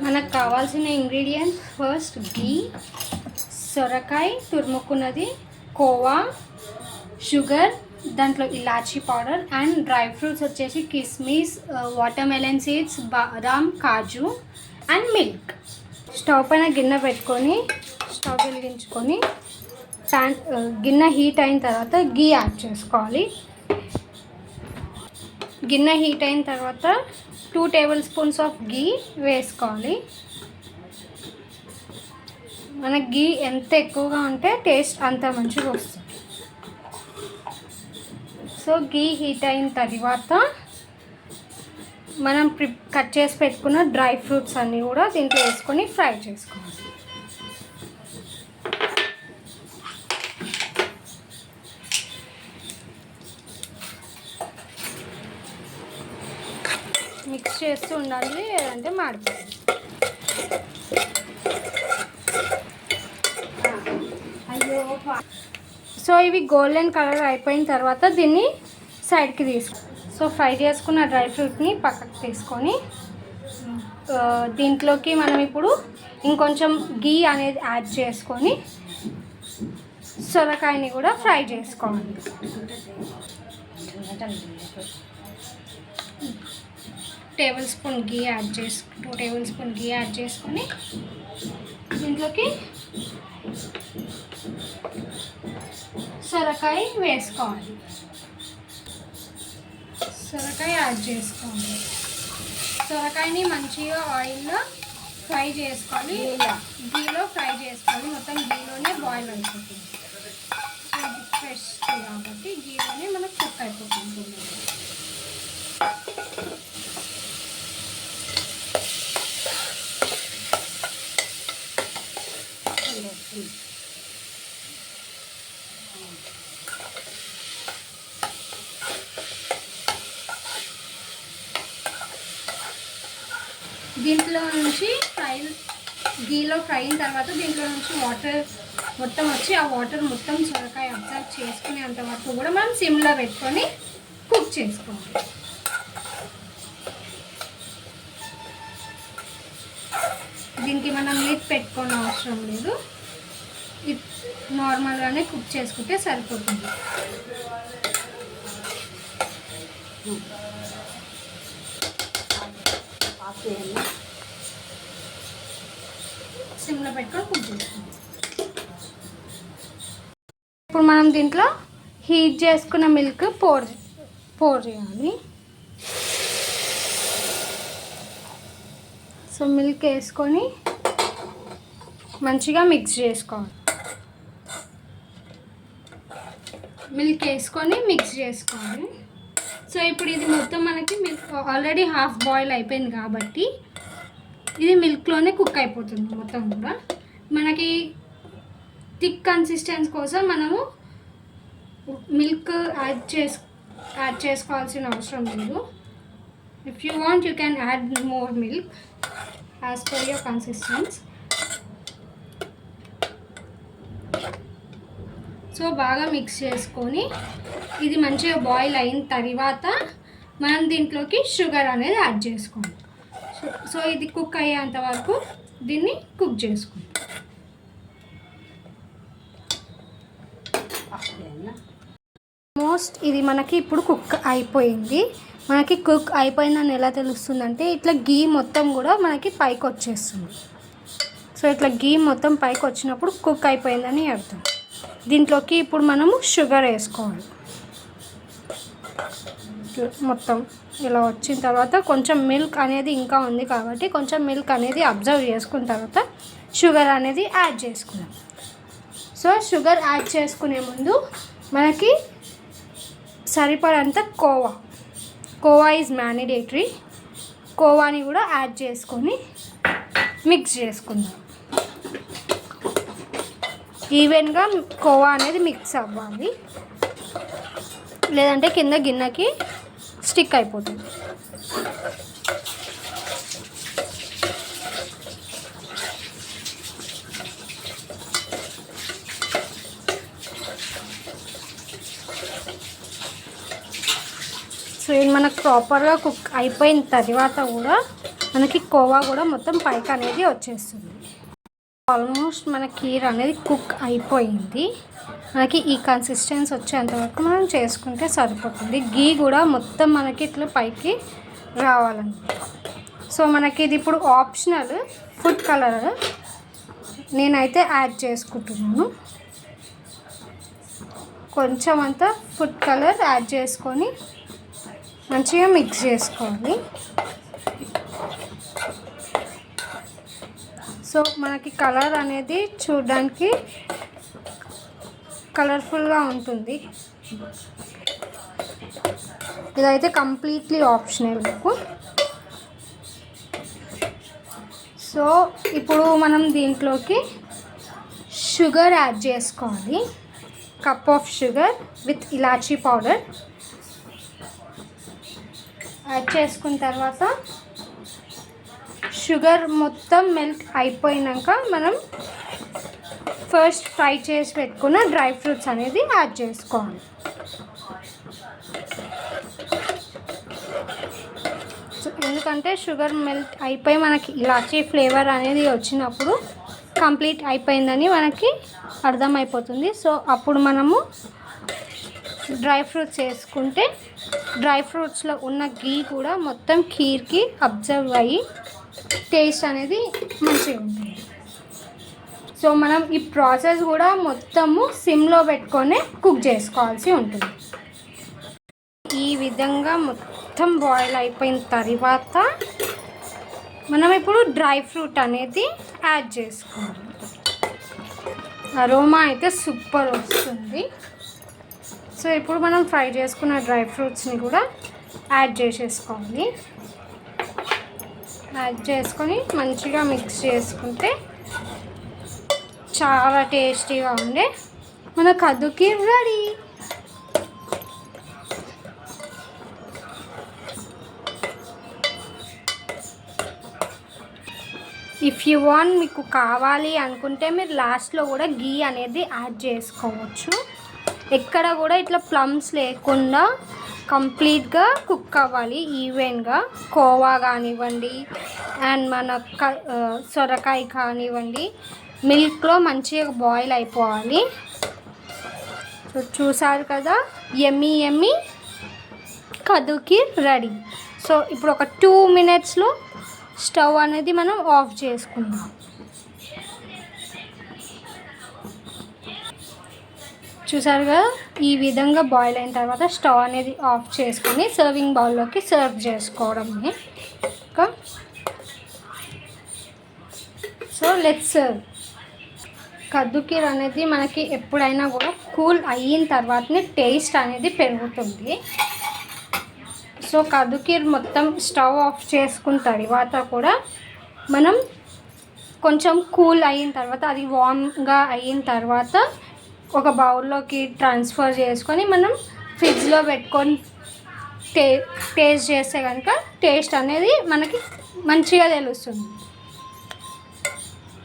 మనకు కావాల్సిన ingredients first ఘీ, సొరకాయ తురుముకున్నది, కోవా, షుగర్, దాంట్లో ఇలాచీ పౌడర్ అండ్ డ్రై ఫ్రూట్స్ వచ్చేసి కిస్మిస్, watermelon seeds, badam, kaju and milk. Stove పైన గిన్నె పెట్టుకొని స్టవ్ వెలిగించుకొని గిన్నె హీట్ అయిన తర్వాత ఘీ యాడ్ చేసుకోవాలి. గిన్నె హీట్ అయిన తర్వాత 2 టేబుల్ స్పూన్స్ ఆఫ్ ఘీ వేసుకోవాలి. మన ఘీ ఎంత ఎక్కువగా ఉంటే టేస్ట్ అంత మంచిగా వస్తుంది. సో ఘీ హీట్ అయిన తర్వాత మనం కట్ చేసి పెట్టుకున్న డ్రై ఫ్రూట్స్ అన్నీ కూడా దీంట్లో వేసుకొని ఫ్రై చేసుకోవాలి. మిక్స్ చేస్తూ ఉండాలి, లేదంటే మాడిపోతుంది. సో ఇవి గోల్డెన్ కలర్ అయిపోయిన తర్వాత దీన్ని సైడ్కి సో ఫ్రై చేసుకున్న డ్రై ఫ్రూట్ని పక్కకు తీసుకొని దీంట్లోకి మనం ఇప్పుడు ఇంకొంచెం ఘీ అనేది యాడ్ చేసుకొని సొరకాయని కూడా ఫ్రై చేసుకోవాలి. 2 టేబుల్ స్పూన్ ఘీ యాడ్ చేసుకొని దీంట్లోకి సొరకాయ వేసుకోవాలి. సొరకాయ యాడ్ చేసుకోవాలి. సొరకాయని మంచిగా ఆయిల్లో ఫ్రై చేసుకోవాలి, ఘీలో ఫ్రై చేసుకోవాలి. మొత్తం ఘీలోనే బాయిల్ అయిపోతుంది. ఫ్రెష్ కాబట్టి ఘీలోనే మనకు కుక్ అయిపోతుంది. దీంట్లో నుంచి ఘీలో ఫ్రై అయిన తర్వాత దీంట్లో నుంచి వాటర్ మొత్తం వచ్చి ఆ వాటర్ మొత్తం సొరకాయ అబ్జర్వ్ చేసుకునేంత వరకు కూడా మనం సిమ్లో పెట్టుకొని కుక్ చేసుకోవాలి. దీనికి మనం లిడ్ పెట్టుకోని అవసరం లేదు, నార్మల్గానే కుక్ చేసుకుంటే సరిపోతుంది. సిమ్లో పెట్టుకొని కుక్ చేసుకోవాలి. ఇప్పుడు మనం దీంట్లో హీట్ చేసుకున్న మిల్క్ పోర్ చేయాలి. సో మిల్క్ వేసుకొని మంచిగా మిక్స్ చేసుకోవాలి. సో ఇప్పుడు ఇది మొత్తం మనకి మిల్క్ ఆల్రెడీ హాఫ్ బాయిల్ అయిపోయింది కాబట్టి ఇది మిల్క్లోనే కుక్ అయిపోతుంది మొత్తం కూడా. మనకి థిక్ కన్సిస్టెన్సీ కోసం మనము మిల్క్ యాడ్ చేసుకోవాల్సిన అవసరం లేదు. If you want you can add more milk as per your consistency. So బాగా మిక్స్ చేసుకొని ఇది మంచిగా బాయిల్ అయిన తర్వాత మనం దీంట్లోకి షుగర్ అనేది యాడ్ చేసుకోవాలి. సో ఇది కుక్ అయ్యేంత వరకు దీన్ని కుక్ చేసుకోండి. ఆల్మోస్ట్ ఇది మనకి ఇప్పుడు కుక్ అయిపోయింది. మనకి కుక్ అయిపోయిందని ఎలా తెలుస్తుందంటే ఇట్లా ఘీ మొత్తం కూడా మనకి పైకి వచ్చేస్తుంది. సో ఇట్లా ఘీ మొత్తం పైకి వచ్చినప్పుడు కుక్ అయిపోయిందని అర్థం. దీంట్లోకి ఇప్పుడు మనము షుగర్ వేసుకోవాలి. మొత్తం ఇలా వచ్చిన తర్వాత కొంచెం మిల్క్ అనేది ఇంకా ఉంది కాబట్టి కొంచెం మిల్క్ అనేది అబ్జర్వ్ చేసుకున్న తర్వాత షుగర్ అనేది యాడ్ చేసుకున్నాం. సో షుగర్ యాడ్ చేసుకునే ముందు మనకి సరిపడంత కోవా ఈజ్ మ్యాండేటరీ. కోవాని కూడా యాడ్ చేసుకొని మిక్స్ చేసుకుందాం. ఈవెన్గా కోవా అనేది మిక్స్ అవ్వాలి, లేదంటే కింద గిన్నెకి స్టిక్ అయిపోతుంది. సో ఇది మనకు ప్రాపర్గా కుక్ అయిపోయిన తర్వాత కూడా మనకి కోవా కూడా మొత్తం పైకి అనేది వచ్చేస్తుంది. ఆల్మోస్ట్ మన కీర్ అనేది కుక్ అయిపోయింది. మనకి ఈ కన్సిస్టెన్సీ వచ్చేంత వరకు మనం చేసుకుంటే సరిపోతుంది. గీ కూడా మొత్తం మనకి ఇట్లా పైకి రావాలన్నమాట. సో మనకి ఇది ఇప్పుడు ఆప్షనల్ ఫుడ్ కలర్ నేనైతే యాడ్ చేసుకుంటున్నాను. కొంచెం అంతా ఫుడ్ కలర్ యాడ్ చేసుకొని మంచిగా మిక్స్ చేసుకోవాలి. సో మనకి కలర్ అనేది చూడడానికి కలర్ఫుల్గా ఉంటుంది. ఇదైతే కంప్లీట్లీ ఆప్షనల్ మీకు. సో ఇప్పుడు మనం దీంట్లోకి షుగర్ యాడ్ చేసుకోవాలి. Cup of sugar with elaichi powder add చేసుకున్న తర్వాత షుగర్ మొత్తం మెల్ట్ అయిపోయినాక మనం ఫస్ట్ ఫ్రై చేసి పెట్టుకున్న డ్రై ఫ్రూట్స్ అనేది యాడ్ చేసుకోవాలి. సో ఎందుకంటే షుగర్ మెల్ట్ అయిపోయి మనకి ఇలాచీ ఫ్లేవర్ అనేది వచ్చినప్పుడు కంప్లీట్ అయిపోయిందని మనకి అర్థమైపోతుంది. సో అప్పుడు మనము డ్రై ఫ్రూట్స్ వేసుకుంటే డ్రై ఫ్రూట్స్లో ఉన్న గీ కూడా మొత్తం ఖీర్కి అబ్జర్వ్ అయ్యి టేస్ట్ అనేది మంచిగా ఉంటుంది. సో మనం ఈ ప్రాసెస్ కూడా మొత్తము సిమ్లో పెట్టుకొని కుక్ చేసుకోవాల్సి ఉంటుంది. ఈ విధంగా మొత్తం బాయిల్ అయిపోయిన తర్వాత మనం ఇప్పుడు డ్రై ఫ్రూట్ అనేది యాడ్ చేసుకోవాలి. అరోమా అయితే సూపర్ వస్తుంది. సో ఇప్పుడు మనం ఫ్రై చేసుకున్న డ్రై ఫ్రూట్స్ని కూడా యాడ్ చేసేసుకోవాలి. యాడ్ చేసుకొని మంచిగా మిక్స్ చేసుకుంటే చాలా టేస్టీగా ఉండే మన కద్దు kheer ready. If you want, మీకు కావాలి అనుకుంటే మీరు లాస్ట్లో కూడా గీ అనేది యాడ్ చేసుకోవచ్చు. ఎక్కడ కూడా ఇట్లా ప్లమ్స్ లేకుండా కంప్లీట్గా కుక్ అవ్వాలి ఈవెన్గా. కోవా కానివ్వండి అండ్ మన సొరకాయ కానివ్వండి మిల్క్లో మంచిగా బాయిల్ అయిపోవాలి. సో చూసారు కదా, యమ్మీ యమ్మీ కద్దు కీర్ రెడీ. సో ఇప్పుడు ఒక 2 minutesలో స్టవ్ అనేది మనం ఆఫ్ చేసుకుందాం. చూసారు కదా, ఈ విధంగా బాయిల్ అయిన తర్వాత స్టవ్ అనేది ఆఫ్ చేసుకొని సర్వింగ్ బౌల్లోకి సర్వ్ చేసుకోవడమే. ఇంకా సో లెట్స్ సర్వ్. కద్దు కీర్ అనేది మనకి ఎప్పుడైనా కూడా కూల్ అయిన తర్వాతనే టేస్ట్ అనేది పెరుగుతుంది. సో కద్దు కీర్ మొత్తం స్టవ్ ఆఫ్ చేసుకున్న తర్వాత కూడా మనం కొంచెం కూల్ అయిన తర్వాత, అది వామ్గా అయిన తర్వాత ఒక బౌల్లోకి ట్రాన్స్ఫర్ చేసుకొని మనం ఫ్రిడ్జ్లో పెట్టుకొని టేస్ట్ చేస్తే కనుక టేస్ట్ అనేది మనకి మంచిగా తెలుస్తుంది.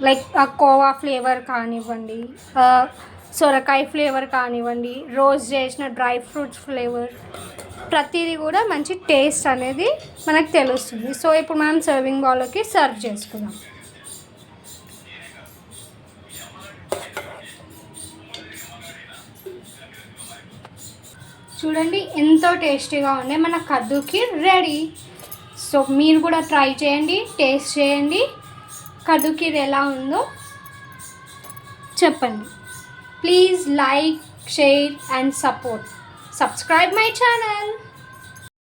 లైక్ ఆ కోవా ఫ్లేవర్ కానివ్వండి, సొరకాయ ఫ్లేవర్ కానివ్వండి, రోస్ట్ చేసిన డ్రై ఫ్రూట్స్ ఫ్లేవర్, ప్రతిదీ కూడా మంచి టేస్ట్ అనేది మనకు తెలుస్తుంది. సో ఇప్పుడు మనం సర్వింగ్ బౌల్లోకి సర్వ్ చేసుకుందాం. చూడండి ఎంతో టేస్టీగా ఉండే మన కద్దు కీర్ రెడీ. సో మీరు కూడా ట్రై చేయండి, టేస్ట్ చేయండి, కద్దు కీర్ ఎలా ఉందో చెప్పండి. Please like, share and support. Subscribe my channel.